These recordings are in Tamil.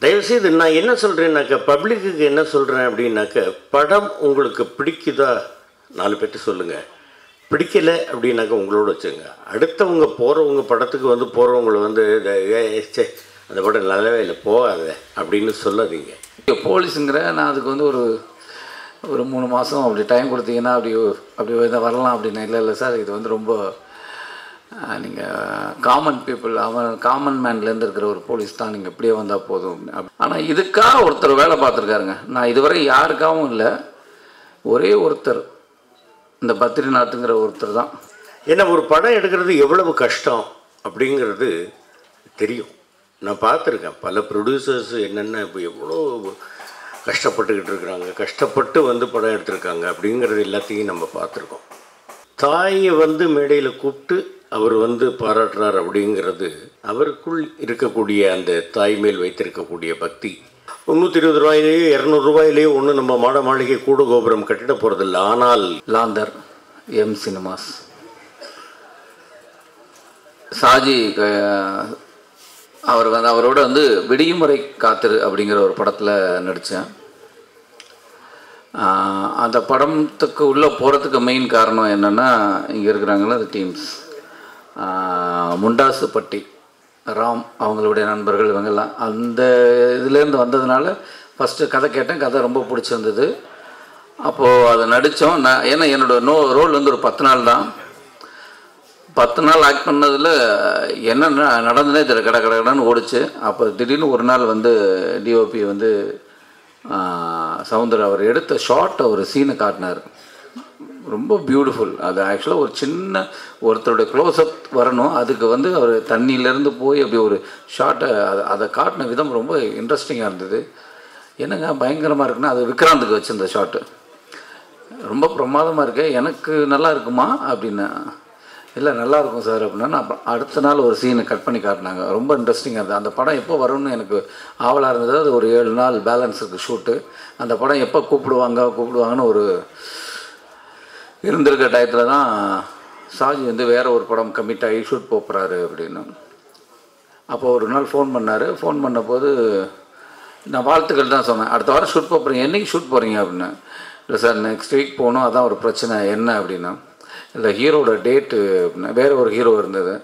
தயவுசெய்து நான் என்ன சொல்கிறேன்னாக்கா, பப்ளிக்கு என்ன சொல்கிறேன் அப்படின்னாக்க, படம் உங்களுக்கு பிடிக்குதா 4 பேர்ட்டு சொல்லுங்கள். பிடிக்கலை அப்படின்னாக்கா உங்களோட வச்சுங்க. அடுத்தவங்க போகிறவங்க படத்துக்கு வந்து போகிறவங்கள வந்து சே அந்த படம் நல்லாவே இல்லை போகாத அப்படின்னு சொல்லாதீங்க. போலீஸுங்கிற நான் அதுக்கு வந்து ஒரு 3 மாதம் அப்படி டைம் கொடுத்தீங்கன்னா அப்படி வரலாம் அப்படின்னு. இல்லை சார், இது வந்து ரொம்ப நீங்கள் காமன் பீப்புள், காமன் மேன்லேருந்து இருக்கிற ஒரு போலீஸ் தான், நீங்கள் இப்படியே வந்தால் போதும். ஆனால் இதுக்காக ஒருத்தர் வேலை பார்த்துருக்காருங்க. நான் இதுவரை யாருக்காகவும் இல்லை, ஒரே ஒருத்தர், இந்த பத்ரிநாத்துங்கிற ஒருத்தர் தான். ஏன்னா ஒரு படம் எடுக்கிறது எவ்வளவு கஷ்டம் அப்படிங்கிறது தெரியும். நான் பார்த்துருக்கேன் பல ப்ரொடியூசர்ஸ் என்னென்ன இப்போ எவ்வளோ கஷ்டப்பட்டுக்கிட்டு இருக்கிறாங்க, கஷ்டப்பட்டு வந்து படம் எடுத்திருக்காங்க அப்படிங்கிறது எல்லாத்தையும் நம்ம பார்த்துருக்கோம். தாயை வந்து மேடையில் கூப்பிட்டு அவர் வந்து பாராட்டுறார் அப்படிங்கிறது அவருக்குள் இருக்கக்கூடிய அந்த தாய் மேல் வைத்திருக்கக்கூடிய பக்தி. 320 ரூபாயிலேயோ 200 ரூபாயிலேயோ ஒன்று நம்ம மாட மாளிகை கூட கோபுரம் கட்டிட போகிறதில்ல. ஆனால் லாந்தர் எம் சினிமாஸ் சாஜி அவரோட வந்து விடியுமுறை காத்திரு அப்படிங்கிற ஒரு படத்தில் நடித்தேன். அந்த படத்துக்கு உள்ளே போகிறதுக்கு மெயின் காரணம் என்னென்னா, இங்கே இருக்கிறாங்களா அந்த டீம்ஸ், முண்டாசுப்பட்டி ராம் அவங்களுடைய நண்பர்கள் இவங்கெல்லாம் அந்த இதுலேருந்து வந்ததுனால ஃபஸ்ட்டு கதை கேட்டேன். கதை ரொம்ப பிடிச்சிருந்தது. அப்போது அதை நடித்தோம். ஏன்னா என்னோடய ரோல் வந்து ஒரு 10 நாள் தான். 10 நாள் ஆக்ட் பண்ணதில் என்ன நடந்ததே தெரியல, கடன்னு ஓடிச்சு. அப்போ திடீர்னு ஒரு நாள் வந்து டிஓபி வந்து சவுந்தர் அவர் எடுத்த ஷார்ட்டை ஒரு சீனை காட்டினார். ரொம்ப பியூட்டிஃபுல். அது ஆக்சுவலாக ஒரு சின்ன ஒருத்தருடைய க்ளோஸ்அப் வரணும், அதுக்கு வந்து அவர் தண்ணியிலேருந்து போய் அப்படி ஒரு ஷார்ட்டை அதை காட்டின விதம் ரொம்ப இன்ட்ரெஸ்டிங்காக இருந்தது. என்னங்க பயங்கரமாக இருக்குன்னா, அது விக்ராந்துக்கு வச்சுருந்த ஷார்ட்டு ரொம்ப பிரமாதமாக இருக்கு, எனக்கு நல்லா இருக்குமா அப்படின்னா, இல்லை நல்லாயிருக்கும் சார் அப்படின்னா. நான் அடுத்த நாள் ஒரு சீனை கட் பண்ணி காட்டினாங்க. ரொம்ப இன்ட்ரெஸ்டிங்காக இருந்தது. அந்த படம் எப்போ வரும்னு எனக்கு ஆவலாக இருந்தது. அது ஒரு 7 நாள் பேலன்ஸ் இருக்குது ஷூட்டு. அந்த படம் எப்போ கூப்பிடுவாங்கன்னு ஒரு இருந்திருக்க டயத்தில் தான் சாஜி வந்து வேறு ஒரு படம் கமிட் ஆகி ஷூட் போகிறாரு அப்படின்னு. அப்போது ஒரு நாள் ஃபோன் பண்ணார். ஃபோன் பண்ணபோது நான் வாழ்த்துக்கள் தான் சொன்னேன். அடுத்த வாரம் ஷூட் போகிறீங்க, என்றைக்கு ஷூட் போகிறீங்க அப்படின்னு. இல்லை சார் நெக்ஸ்ட் வீக் போகணும், அதான் ஒரு பிரச்சனை. என்ன அப்படின்னா, இல்லை ஹீரோட டேட்டு அப்படின்னா, வேறு ஒரு ஹீரோ இருந்தது,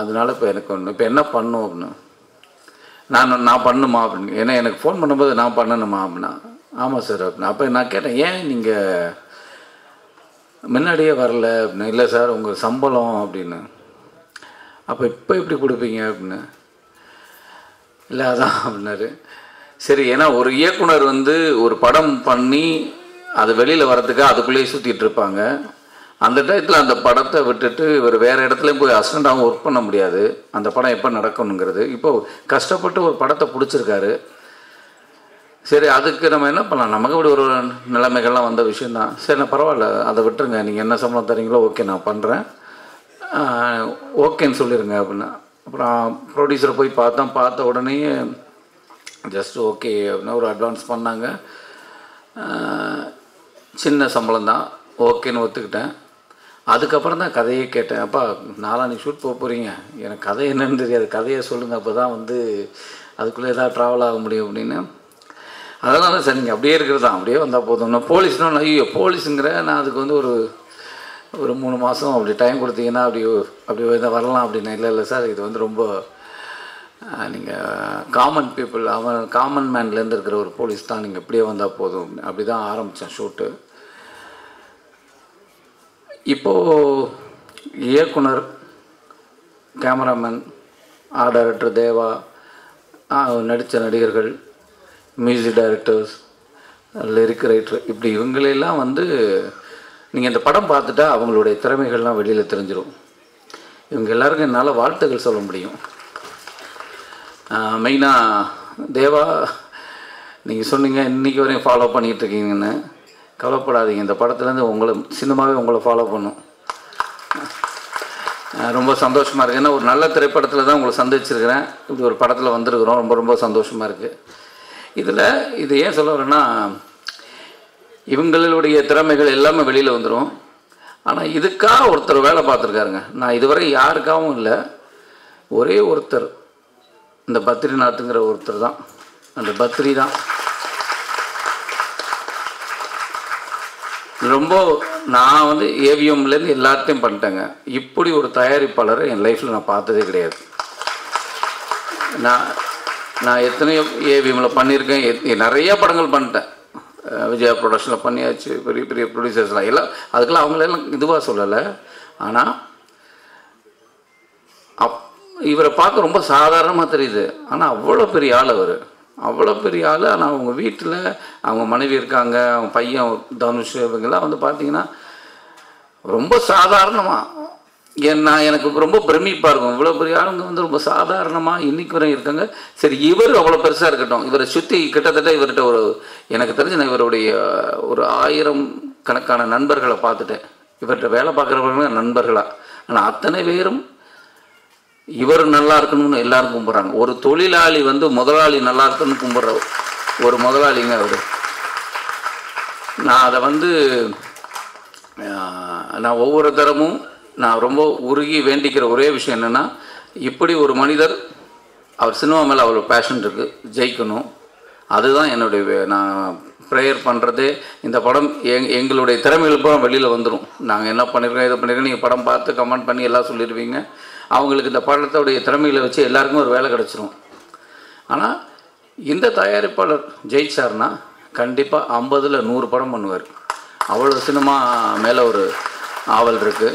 அதனால இப்போ எனக்கு ஒன்று இப்போ என்ன பண்ணும் அப்படின்னு. நான் பண்ணுமா அப்படின்னு. ஏன்னா எனக்கு ஃபோன் பண்ணும்போது நான் பண்ணணுமா அப்படின்னா. ஆமாம் சார் அப்படின்னா. அப்போ நான் கேட்டேன், ஏன் நீங்கள் முன்னாடியே வரல அப்படின்னு. இல்லை சார் உங்கள் சம்பளம் அப்படின்னு. அப்போ இப்போ எப்படி கொடுப்பீங்க அப்படின்னு. இல்லை அதான் அப்படின்னாரு. சரி, ஏன்னா ஒரு இயக்குனர் வந்து ஒரு படம் பண்ணி அது வெளியில் வரதுக்கு அதுக்குள்ளேயே சுற்றிட்டு இருப்பாங்க. அந்த டயத்தில் அந்த படத்தை விட்டுட்டு இவர் வேறு இடத்துலையும் போய் அசிஸ்டண்ட்டாகவும் ஒர்க் பண்ண முடியாது. அந்த படம் எப்போ நடக்கணுங்கிறது. இப்போது கஷ்டப்பட்டு ஒரு படத்தை பிடிச்சிருக்காரு. சரி, அதுக்கு நம்ம என்ன பண்ணலாம், நமக்கு இப்படி ஒரு நிலைமைகள்லாம் வந்த விஷயந்தான். சரி, நான் பரவாயில்ல, அதை விட்டுருங்க, நீங்கள் என்ன சம்பளம் தரீங்களோ ஓகே நான் பண்ணுறேன், ஓகேன்னு சொல்லிடுங்க அப்படின்னா. அப்புறம் ப்ரொடியூசரை போய் பார்த்த உடனே ஜஸ்ட் ஓகே அப்படின்னா ஒரு அட்வான்ஸ் பண்ணாங்க. சின்ன சம்பளம் தான், ஓகேன்னு ஒத்துக்கிட்டேன். அதுக்கப்புறம் தான் கதையே கேட்டேன். அப்பா நாளான்னைக்கு ஷூட் போகிறீங்க, எனக்கு கதை என்னன்னு தெரியாது, கதையை சொல்லுங்கள், அப்போ தான் வந்து அதுக்குள்ளே ஏதாவது ட்ராவல் ஆக முடியும் அப்படின்னு. அதெல்லாம் தான் சார், நீங்கள் அப்படியே இருக்கிறது தான், அப்படியே வந்தால் போதும்னா. போலீஸ்னா ஐயோ போலீஸுங்கிற நான் அதுக்கு வந்து ஒரு 3 மாதம் அப்படி டைம் கொடுத்தீங்கன்னா அப்படி வரலாம் அப்படின்னு. இல்லை சார், இது வந்து ரொம்ப நீங்கள் காமன் பீப்புள், காமன் மேன்லேருந்து இருக்கிற ஒரு போலீஸ் தான், நீங்கள் இப்படியே வந்தால் போதும். அப்படி தான் ஆரம்பித்தேன் ஷூட்டு. இப்போது இயக்குனர், கேமராமேன், ஆர்ட் டைரக்டர் தேவா, நடித்த நடிகர்கள், மியூசிக் டைரக்டர்ஸ், லிரிக் ரைட்டர், இப்படி இவங்களெல்லாம் வந்து நீங்கள் இந்த படம் பார்த்துட்டா அவங்களுடைய திறமைகள்லாம் வெளியில் தெரிஞ்சிடும். இவங்க எல்லாருக்கும் என்னால் வாழ்த்துக்கள் சொல்ல முடியும். மெயினாக தேவா, நீங்கள் சொன்னீங்க இன்றைக்கி வரையும் ஃபாலோ பண்ணிகிட்ருக்கீங்கன்னு. கவலைப்படாதீங்க, இந்த படத்துலேருந்து சினிமாவே உங்களை ஃபாலோ பண்ணும். ரொம்ப சந்தோஷமாக இருக்குது. ஏன்னா ஒரு நல்ல திரைப்படத்தில் தான் உங்களை சந்திச்சிருக்கிறேன், இப்படி ஒரு படத்தில் வந்திருக்கிறோம். ரொம்ப ரொம்ப சந்தோஷமாக இருக்குது. இது ஏன் சொல்ல வரேன்னா, இவங்களுடைய திறமைகள் எல்லாமே வெளியில் வந்துடும். ஆனால் இதுக்காக ஒருத்தர் வேலை பார்த்துருக்காருங்க. நான் இதுவரை யாருக்காகவும் இல்லை, ஒரே ஒருத்தர், இந்த பத்ரிநாத்துங்கிற ஒருத்தர் தான். அந்த பத்ரி தான் ரொம்ப, நான் வந்து ஏவிஎம்லேருந்து எல்லாத்தையும் பண்ணிட்டேங்க. இப்படி ஒரு தயாரிப்பாளரை என் லைஃப்பில் நான் பார்த்ததே கிடையாது. நான் எத்தனையோ ஏவிஎம்மில் பண்ணியிருக்கேன், நிறைய படங்கள் பண்ணிட்டேன். விஜயா ப்ரொடக்ஷனில் பண்ணியாச்சு, பெரிய பெரிய ப்ரொடியூசர்ஸ்லாம் எல்லாம், அதுக்கெல்லாம் அவங்களெல்லாம் இதுவாக சொல்லலை. ஆனால் இவரை பார்க்க ரொம்ப சாதாரணமாக தெரியுது. ஆனால் அவ்வளோ பெரிய ஆள் அவர், அவ்வளோ பெரிய ஆள். ஆனால் அவங்க வீட்டில் அவங்க மனைவி இருக்காங்க, அவங்க பையன் தனுஷ், இவங்கெல்லாம் வந்து பார்த்திங்கன்னா ரொம்ப சாதாரணமாக எனக்கு ரொம்ப பிரமிப்பாக இருக்கும். இவ்வளோ பெரிய ஆளுங்க வந்து ரொம்ப சாதாரணமாக இன்றைக்கு வரை இருக்காங்க. சரி, இவர் அவ்வளோ பெருசாக இருக்கட்டும், இவரை சுற்றி கிட்டத்தட்ட இவர்கிட்ட எனக்கு தெரிஞ்சு நான் இவருடைய ஒரு 1000 கணக்கான நண்பர்களை பார்த்துட்டேன். இவர்கிட்ட வேலை பார்க்குறவங்க நண்பர்களாக. ஆனால் அத்தனை பேரும் இவர் நல்லா இருக்கணும்னு எல்லாரும் கும்பிட்றாங்க. ஒரு தொழிலாளி வந்து முதலாளி நல்லா இருக்கணும்னு கும்பிட்ற ஒரு முதலாளிங்க அவர். நான் அதை வந்து நான் ஒவ்வொரு தரமும் நான் ரொம்ப உருகி வேண்டிக்கிற ஒரே விஷயம் என்னென்னா, இப்படி ஒரு மனிதர், அவர் சினிமா மேலே அவ்வளோ பேஷன் இருக்குது, ஜெயிக்கணும். அதுதான் என்னுடைய நான் ப்ரேயர் பண்ணுறதே. இந்த படம் எங்களுடைய திறமைகள் பூரா வெளியில் வந்துடும். நாங்கள் என்ன பண்ணியிருக்கோம், இதை பண்ணியிருக்கோம், நீங்கள் படம் பார்த்து கமெண்ட் பண்ணி எல்லாம் சொல்லிடுவீங்க. அவங்களுக்கு இந்த படத்தோடைய திறமைகளை வச்சு எல்லாருக்குமே ஒரு வேலை கிடச்சிரும். ஆனால் இந்த தயாரிப்பாளர் ஜெயிச்சார்னா கண்டிப்பாக 50ல் 100 படம் பண்ணுவார். அவ்வளோ சினிமா மேலே ஒரு ஆவல் இருக்குது.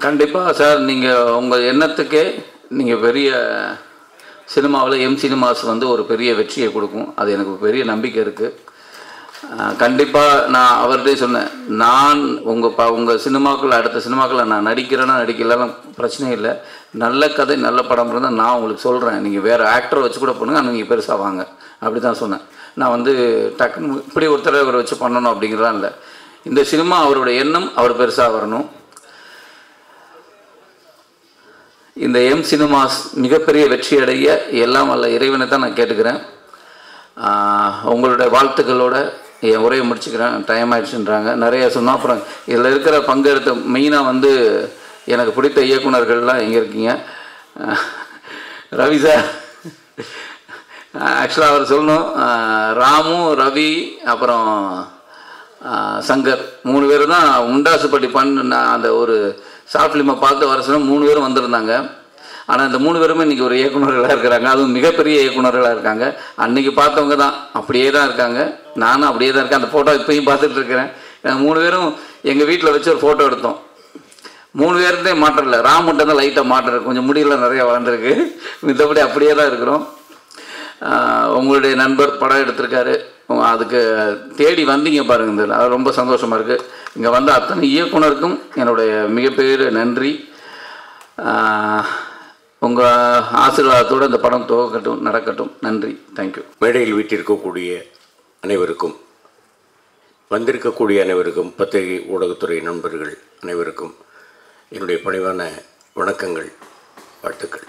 கண்டிப்பாக சார், நீங்கள் உங்கள் எண்ணத்துக்கே நீங்கள் பெரிய சினிமாவில் எம் சினிமாஸ் வந்து ஒரு பெரிய வெற்றியை கொடுக்கும். அது எனக்கு பெரிய நம்பிக்கை இருக்குது. கண்டிப்பாக நான் அவர்கிட்டே சொன்னேன், நான் உங்கள் சினிமாக்கள், அடுத்த சினிமாக்களில் நான் நடிக்கிறேன்னா நடிக்கலாம், பிரச்சனை இல்லை. நல்ல கதை நல்ல படம் இருந்தால் நான் உங்களுக்கு சொல்கிறேன், நீங்கள் வேறு ஆக்டரை வச்சு கூட பண்ணுங்கள், ஆனால் நீங்கள் பெருசாக வாங்க, அப்படி தான் சொன்னேன். நான் வந்து டக்குன்னு இப்படி ஒருத்தரை இவரை வச்சு பண்ணணும் அப்படிங்கிறதான் இல்லை. இந்த சினிமா அவருடைய எண்ணம், அவர் பெருசாக வரணும். இந்த எம் சினிமாஸ் மிகப்பெரிய வெற்றி அடைய எல்லாம் வல்ல இறைவனை தான் நான் கேட்டுக்கிறேன். உங்களுடைய வாழ்த்துக்களோட என் உரையை முடிச்சுக்கிறேன். டைம் ஆகிடுச்சுன்றாங்க, நிறைய சொன்னால். அப்புறம் இதில் இருக்கிற பங்கெடுத்த மெயினாக வந்து எனக்கு பிடித்த இயக்குனர்கள்லாம் எங்கே இருக்கீங்க? ரவி சார், ஆக்சுவலாக அவர் சொல்லணும், ராமு, ரவி, அப்புறம் சங்கர், 3 பேர் தான் முண்டாசுப்பட்டி நான் அந்த ஒரு ஷார்ட் ஃபிலிமை பார்த்து வர சொன்னால் 3 பேரும் வந்திருந்தாங்க. ஆனால் இந்த 3 பேருமே இன்றைக்கி ஒரு இயக்குநர்களாக இருக்கிறாங்க, அதுவும் மிகப்பெரிய இயக்குநர்களாக இருக்காங்க. அன்றைக்கி பார்த்தவங்க தான் அப்படியே தான் இருக்காங்க, நானும் அப்படியே தான் இருக்கேன். அந்த ஃபோட்டோ இப்போயும் பார்த்துட்டு இருக்கிறேன். 3 பேரும் எங்கள் வீட்டில் வச்சு ஒரு ஃபோட்டோ எடுத்தோம். 3 பேருந்தே மாற்றம் இல்லை, ராமுட்ட தான் லைட்டாக மாற்றம், கொஞ்சம் முடியெல்லாம் நிறையா வளர்ந்துருக்கு, மித்தபடி அப்படியே தான் இருக்கிறோம். உங்களுடைய நண்பர் படம் எடுத்திருக்காரு, அதுக்கு தேடி வந்தீங்க பாருங்கள், அது ரொம்ப சந்தோஷமாக இருக்குது. இங்கே வந்த அத்தனை இயக்குனருக்கும் என்னுடைய மிகப்பெரிய நன்றி. உங்கள் ஆசீர்வாதத்தோடு இந்த படம் துவக்கட்டும், நடக்கட்டும். நன்றி, தேங்க்யூ. மேடையில் வீட்டிற்கக்கூடிய அனைவருக்கும், வந்திருக்கக்கூடிய அனைவருக்கும், பத்திரிகை ஊடகத்துறை நண்பர்கள் அனைவருக்கும் என்னுடைய பணிவான வணக்கங்கள், வாழ்த்துக்கள்.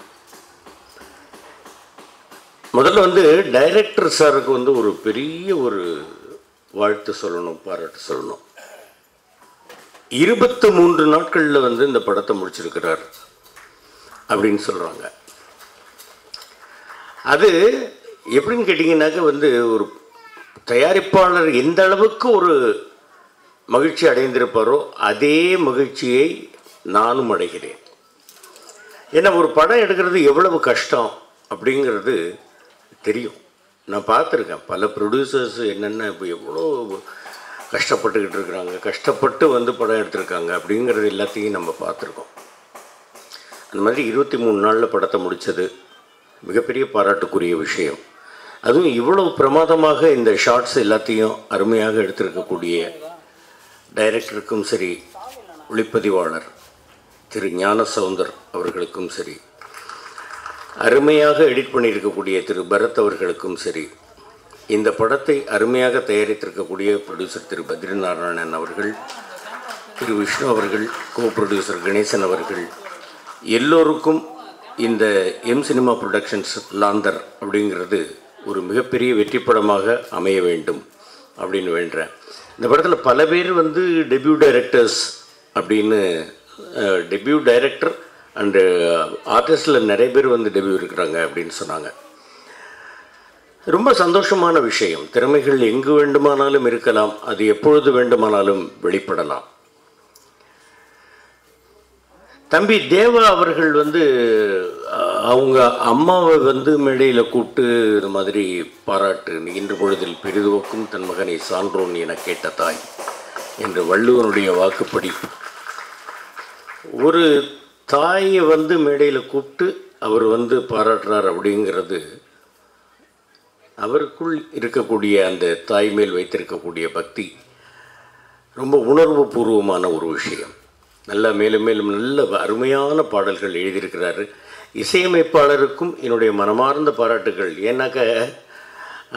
முதல்ல வந்து டைரக்டர் சாருக்கு வந்து ஒரு பெரிய ஒரு வாழ்த்து சொல்லணும், பாராட்டு சொல்லணும். 23 நாட்களில் வந்து இந்த படத்தை முடிச்சிருக்கிறார் அப்படின்னு சொல்கிறாங்க. அது எப்படின்னு கேட்டிங்கன்னாக்க வந்து ஒரு தயாரிப்பாளர் எந்த அளவுக்கு ஒரு மகிழ்ச்சி அடைந்திருப்பாரோ அதே மகிழ்ச்சியை நானும் அடைகிறேன். ஏன்னா ஒரு படம் எடுக்கிறது எவ்வளவு கஷ்டம் அப்படிங்கிறது தெரியும். நான் பார்த்துருக்கேன் பல ப்ரொடியூசர்ஸ் என்னென்ன இப்போ எவ்வளோ கஷ்டப்பட்டுக்கிட்டு இருக்கிறாங்க, கஷ்டப்பட்டு வந்து படம் எடுத்திருக்காங்க அப்படிங்கிறது எல்லாத்தையும் நம்ம பார்த்துருக்கோம். அந்த மாதிரி 23 நாளில் படத்தை முடித்தது மிகப்பெரிய பாராட்டுக்குரிய விஷயம். அதுவும் இவ்வளவு பிரமாதமாக இந்த ஷார்ட்ஸ் எல்லாத்தையும் அருமையாக எடுத்திருக்கக்கூடிய டைரக்டருக்கும் சரி, ஒளிப்பதிவாளர் திரு ஞான சவுந்தர் அவர்களுக்கும் சரி, அருமையாக எடிட் பண்ணியிருக்கக்கூடிய திரு பரத் அவர்களுக்கும் சரி, இந்த படத்தை அருமையாக தயாரித்திருக்கக்கூடிய ப்ரொடியூசர் திரு பத்ரிநாராயணன் அவர்கள், திரு விஷ்ணு அவர்கள், கோ ப்ரொடியூசர் கணேசன் அவர்கள், எல்லோருக்கும் இந்த எம் சினிமா ப்ரொடக்ஷன்ஸ் லாந்தர் அப்படிங்கிறது ஒரு மிகப்பெரிய வெற்றி படமாக அமைய வேண்டும் அப்படின்னு வேண்டுறேன். இந்த படத்தில் பல பேர் வந்து டெபியூ டைரக்டர்ஸ் அப்படின்னு, டெபியூ டைரக்டர் அண்டு ஆர்டிஸ்டில் நிறைய பேர் வந்து டெபியூ இருக்கிறாங்க அப்படின்னு சொன்னாங்க. ரொம்ப சந்தோஷமான விஷயம். திறமைகள் எங்கு வேண்டுமானாலும் இருக்கலாம், அது எப்பொழுது வேண்டுமானாலும் வெளிப்படலாம். தம்பி தேவா அவர்கள் வந்து அவங்க அம்மாவை வந்து மேடையில் கூப்பிட்டு இந்த மாதிரி பாராட்டு, இன்று பொழுதில் பெரிதுவக்கும் தன் மகனை சான்றோன் என கேட்ட தாய் என்று வள்ளுவனுடைய வாக்குப்படி ஒரு தாயை வந்து மேடையில் கூப்பிட்டு அவர் வந்து பாராட்டுறார். அப்படிங்கிறது அவருக்குள் இருக்கக்கூடிய அந்த தாய் மேல் வைத்திருக்கக்கூடிய பக்தி ரொம்ப உணர்வு பூர்வமான ஒரு விஷயம். நல்லா மேலும் மேலும் நல்ல அருமையான பாடல்கள் எழுதியிருக்கிறாரு. இசையமைப்பாளருக்கும் என்னுடைய மனமார்ந்த பாராட்டுகள். ஏன்னாக்க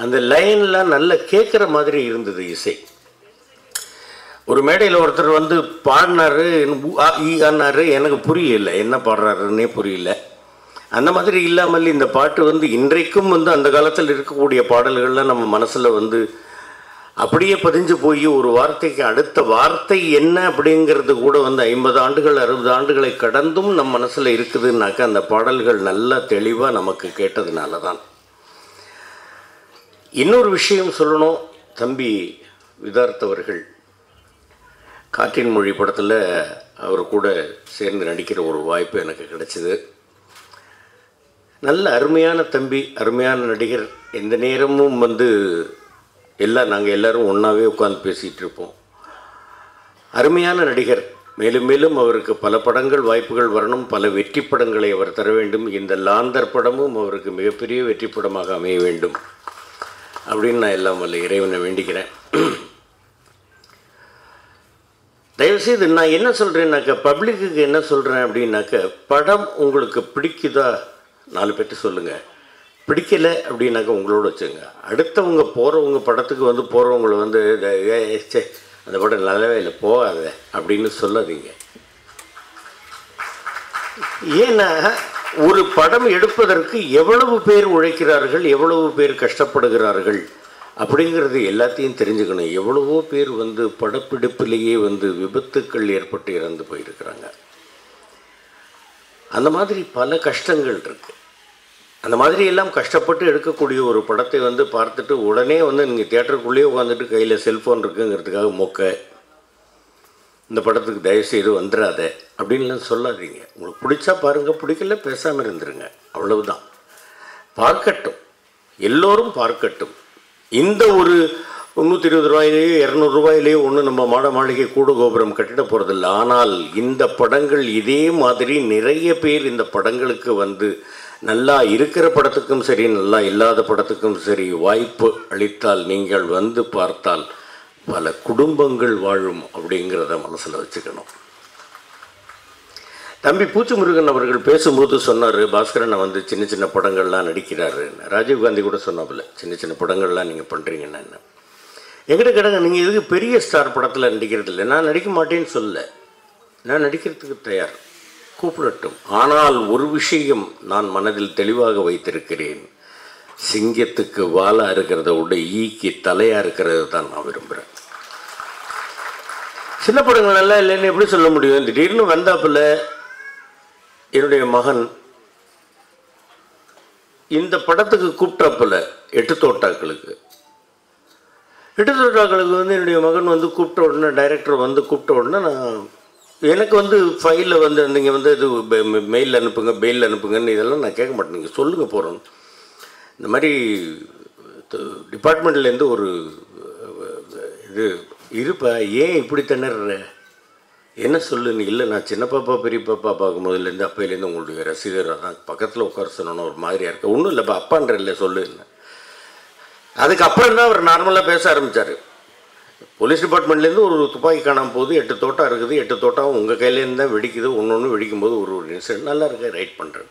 அந்த லைன்லாம் நல்லா கேட்குற மாதிரி இருந்தது இசை. ஒரு மேடையில் ஒருத்தர் வந்து பாடினார், ஆனார், எனக்கு புரியல என்ன பாடுறாருன்னே புரியல. அந்த மாதிரி இல்லாமல் இந்த பாட்டு வந்து இன்றைக்கும் வந்து அந்த காலத்தில் இருக்கக்கூடிய பாடல்கள்லாம் நம்ம மனசில் வந்து அப்படியே பதிஞ்சு போய் ஒரு வார்த்தைக்கு அடுத்த வார்த்தை என்ன அப்படிங்கிறது கூட வந்து 50 ஆண்டுகள் 60 ஆண்டுகளை கடந்தும் நம் மனசில் இருக்குதுன்னாக்கா அந்த பாடல்கள் நல்லா தெளிவாக நமக்கு கேட்டதுனால தான். இன்னொரு விஷயம் சொல்லணும். தம்பி விதார்த் அவர்கள் காற்றின் மொழி படத்தில் அவர் கூட சேர்ந்து நடிக்கிற ஒரு வாய்ப்பு எனக்கு கிடைச்சிது. நல்ல அருமையான தம்பி, அருமையான நடிகர். எந்த நேரமும் வந்து நாங்கள் எல்லோரும் ஒன்றாவே உட்காந்து பேசிகிட்டு இருப்போம். அருமையான நடிகர். மேலும் மேலும் அவருக்கு பல படங்கள் வாய்ப்புகள் வரணும், பல வெற்றி படங்களை அவர் தர வேண்டும். இந்த லாந்தர் படமும் அவருக்கு மிகப்பெரிய வெற்றி படமாக அமைய வேண்டும் அப்படின்னு நான் எல்லாம் வல்ல இறைவனை வேண்டிக்கிறேன். தயவுசெய்து நான் என்ன சொல்கிறேன்னாக்க, பப்ளிக்கு என்ன சொல்கிறேன் அப்படின்னாக்க, படம் உங்களுக்கு பிடிக்குதா 4 பேர்ட்டு சொல்லுங்கள். பிடிக்கலை அப்படின்னாக்கா உங்களோட வச்சுங்க. அடுத்தவங்க போகிறவங்க படத்துக்கு வந்து போகிறவங்கள வந்து சே அந்த படம் நல்லாவே இல்லை போகாத அப்படின்னு சொல்லாதீங்க. ஏன்னா ஒரு படம் எடுப்பதற்கு எவ்வளவு பேர் உழைக்கிறார்கள், எவ்வளவு பேர் கஷ்டப்படுகிறார்கள் அப்படிங்கிறது எல்லாத்தையும் தெரிஞ்சுக்கணும். எவ்வளவோ பேர் வந்து படப்பிடிப்பிலேயே வந்து விபத்துக்கள் ஏற்பட்டு இறந்து போயிருக்கிறாங்க. அந்த மாதிரி பல கஷ்டங்கள் இருக்குது. அந்த மாதிரி எல்லாம் கஷ்டப்பட்டு எடுக்கக்கூடிய ஒரு படத்தை வந்து பார்த்துட்டு உடனே வந்து நீங்கள் தியேட்டருக்குள்ளேயே உட்காந்துட்டு கையில் செல்ஃபோன் இருக்குங்கிறதுக்காக இந்த படத்துக்கு தயவுசெய்து வந்துடாத அப்படின்லாம் சொல்லாதீங்க. உங்களுக்கு பிடிச்சா பாருங்கள், பிடிக்கல பேசாமல் இருந்துருங்க, அவ்வளவுதான். பார்க்கட்டும், எல்லோரும் பார்க்கட்டும். இந்த ஒரு 320 ரூபாயிலேயோ 200 ரூபாயிலேயோ ஒன்று நம்ம மாளிகை கூட கோபுரம் கட்டிட போகிறதில்ல. ஆனால் இந்த படங்கள் இதே மாதிரி நிறைய பேர் இந்த படங்களுக்கு வந்து நல்லா இருக்கிற படத்துக்கும் சரி, நல்லா இல்லாத படத்துக்கும் சரி வாய்ப்பு அளித்தால், நீங்கள் வந்து பார்த்தால் பல குடும்பங்கள் வாழும் அப்படிங்கிறத மனசில் வச்சுக்கணும். தம்பி பூச்சி முருகன் அவர்கள் பேசும்போது சொன்னார், பாஸ்கரனை வந்து சின்ன சின்ன படங்கள்லாம் நடிக்கிறாரு. ராஜீவ்காந்தி கூட சொன்னாப்புல, சின்ன சின்ன படங்கள்லாம் நீங்கள் பண்ணுறீங்கன்னா என்ன எங்கிட்ட கேட்டாங்க, நீங்கள் எதுக்கு பெரிய ஸ்டார் படத்தில் நடிக்கிறது இல்லை? நான் நடிக்க மாட்டேன்னு சொல்ல, நான் நடிக்கிறதுக்கு தயார், கூப்பிடட்டும். ஆனால் ஒரு விஷயம் நான் மனதில் தெளிவாக வைத்திருக்கிறேன், சிங்கத்துக்கு வாலாக இருக்கிறத விட ஈக்கி தலையாக இருக்கிறது தான் நான் விரும்புகிறேன். சின்ன படங்கள் எல்லாம் இல்லைன்னு எப்படி சொல்ல முடியும்? திடீர்னு வந்தாப்புல என்னுடைய மகன் இந்த படத்துக்கு கூப்பிட்டாப்புல 8 தோட்டாக்களுக்கு வந்து என்னுடைய மகன் வந்து கூப்பிட்ட உடனே, டைரக்டர் வந்து கூப்பிட்ட உடனே நான் எனக்கு வந்து ஃபைலில் வந்து நீங்கள் வந்து இது மெயில் அனுப்புங்க, பெயில் அனுப்புங்கன்னு இதெல்லாம் நான் கேட்க மாட்டேன். நீங்கள் சொல்லுங்கள் போகிறோம். இந்த மாதிரி டிபார்ட்மெண்ட்லேருந்து ஒரு இது இருப்பா, ஏன் இப்படி திணற, என்ன சொல்லுன்னு. இல்லை, நான் சின்ன பாப்பா பெரிய பாப்பா பார்க்கும்போதுலேருந்து அப்பையிலேருந்து உங்களுடைய ரசிகராக தான், பக்கத்தில் உட்கார சொன்னோன்னு ஒரு மாதிரியாக இருக்குது. ஒன்றும் இல்லைப்பா, அப்பான்ற இல்லை சொல்லுன்னு. அதுக்கப்புறம் தான் அவர் நார்மலாக பேச ஆரம்பித்தார். போலீஸ் டிபார்ட்மெண்ட்லேருந்து ஒரு துப்பாக்கி காணாமல் போகுது, 8 தோட்டம் இருக்குது, 8 தோட்டம் உங்கள் கையிலேருந்து தான் வெடிக்குது, ஒன்று வெடிக்கும்போது ஒரு இன்சிடென்ட் நல்லா இருக்க ரைட் பண்ணுறேன்.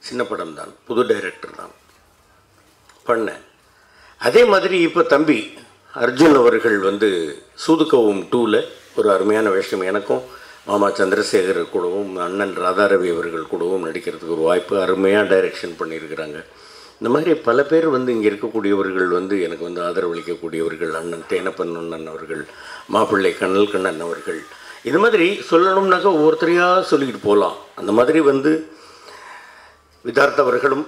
சின்ன படம் தான், புது டைரக்டர் தான் பண்ணேன். அதே மாதிரி இப்போ தம்பி அர்ஜுன் அவர்கள் வந்து சூதுக்கவும் 2ல் ஒரு அருமையான வேஷம் எனக்கும் மாமா சந்திரசேகர் கூடவும் அண்ணன் ராதாரவி அவர்கள் கூடவும் நடிக்கிறதுக்கு ஒரு வாய்ப்பு, அருமையாக டைரெக்ஷன் பண்ணியிருக்கிறாங்க. இந்த மாதிரி பல பேர் வந்து இங்கே இருக்கக்கூடியவர்கள் வந்து எனக்கு வந்து ஆதரவளிக்கக்கூடியவர்கள், அண்ணன் தேனப்பன் அண்ணன் அவர்கள், மாப்பிள்ளை கண்ணல் கண்ணன் அவர்கள், இது மாதிரி சொல்லணும்னாக்கா ஒவ்வொருத்தரையாக சொல்லிக்கிட்டு போகலாம். அந்த மாதிரி வந்து விதார்த் அவர்களும்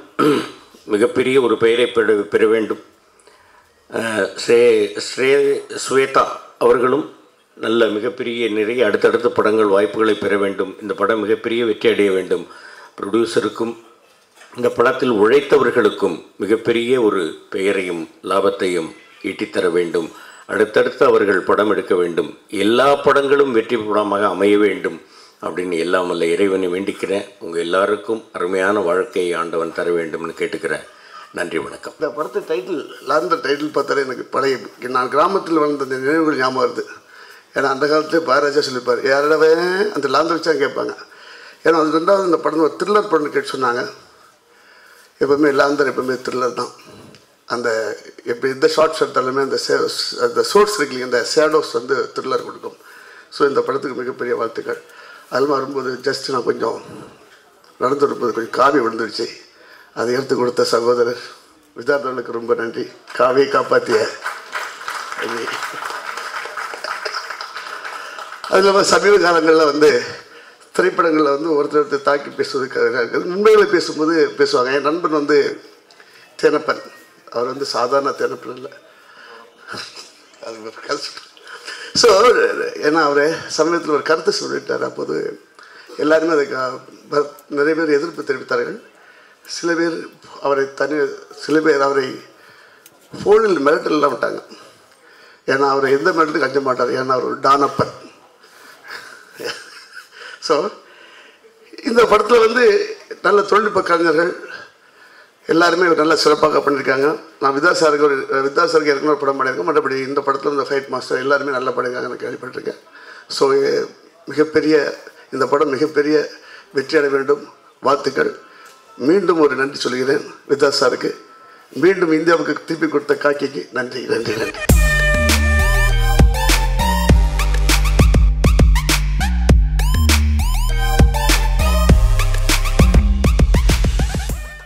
மிகப்பெரிய ஒரு பெயரை பெற வேண்டும். ஸ்வேதா அவர்களும் நல்ல மிகப்பெரிய நிறைய அடுத்தடுத்த படங்கள் வாய்ப்புகளை பெற வேண்டும். இந்த படம் மிகப்பெரிய வெற்றி அடைய வேண்டும். ப்ரொடியூசருக்கும் இந்த படத்தில் உழைத்தவர்களுக்கும் மிகப்பெரிய ஒரு பெயரையும் லாபத்தையும் ஈட்டித்தர வேண்டும். அடுத்தடுத்து அவர்கள் படம் எடுக்க வேண்டும். எல்லா படங்களும் வெற்றி படமாக அமைய வேண்டும் அப்படின்னு எல்லாம் வல்ல இறைவனை வேண்டிக்கிறேன். உங்கள் எல்லாருக்கும் அருமையான வாழ்க்கையை ஆண்டவன் தர வேண்டும்னு கேட்டுக்கிறேன். நன்றி, வணக்கம். இந்த படத்தை லாந்தர் டைட்டில் பார்த்தாலே எனக்கு பழைய நான் கிராமத்தில் வளர்ந்த அந்த நினைவுகள் ஞாபகம் வருது. ஏன்னா அந்த காலத்துலேயே பாரராஜா சொல்லியிருப்பார், யாரோடவே அந்த லாந்தர் வச்சா கேட்பாங்க. ஏன்னா அது ரெண்டாவது இந்த படம் ஒரு த்ரில்லர் படம் கேட்டு சொன்னாங்க. எப்போவுமே லாந்தர் எப்போவுமே த்ரில்லர் தான். அந்த எப்படி எந்த ஷார்ட்ஸ் எடுத்தாலுமே அந்த சோர்ஸ் இருக்குல்லைங்க, அந்த ஷேடோஸ் வந்து த்ரில்லர் கொடுக்கும். ஸோ இந்த படத்துக்கு மிகப்பெரிய வாழ்த்துக்கள். அதெல்லாம் வரும்போது ஜஸ்ட் நான் கொஞ்சம் நடந்து வரும்போது கொஞ்சம் காவி விழுந்துருச்சு. அதை எடுத்து கொடுத்த சகோதரர் விதார்த்தனுக்கு ரொம்ப நன்றி. காவியை காப்பாற்றிய. அது இல்லாமல் சமீப காலங்களில் வந்து திரைப்படங்களில் வந்து ஒருத்தர் தாக்கி பேசுவதுக்காக உண்மைகளை பேசும்போது பேசுவாங்க. என் நண்பன் வந்து தேனப்பன், அவர் வந்து சாதாரண தேனப்பன் இல்லை, அது ஒரு கஷ்டம். ஸோ ஏன்னா அவர் சமீபத்தில் ஒரு கருத்து சொல்லிட்டார். அப்போது எல்லாருமே அதுக்கு நிறைய பேர் எதிர்ப்பு தெரிவித்தார்கள். சில பேர் அவரை ஃபோனில் மிரட்டலாம் விட்டாங்க. ஏன்னா அவர் எந்த மிரட்டலுக்கு அஞ்ச மாட்டார். ஏன்னா அவர் ஒரு டானப்பன். ஸோ இந்த படத்தில் வந்து நல்ல தொழில்நுட்ப கலைஞர்கள் எல்லாருமே நல்ல சிறப்பாக பண்ணியிருக்காங்க. நான் வித்யாசாருக்கு ஏற்கனவே ஒரு படம் பண்ணியிருக்கேன். மற்றபடி இந்த படத்தில் இந்த ஃபைட் மாஸ்டர் எல்லாருமே நல்லா பண்ணியிருக்காங்க, எனக்கு கேள்விப்பட்டிருக்கேன். ஸோ இந்த படம் மிகப்பெரிய வெற்றி அடைய வேண்டும். வாழ்த்துக்கள். மீண்டும் ஒரு நன்றி சொல்கிறேன் வித்யாசாருக்கு. மீண்டும் இந்தியாவுக்கு திருப்பி கொடுத்த காக்கிக்கு நன்றி நன்றி நன்றி.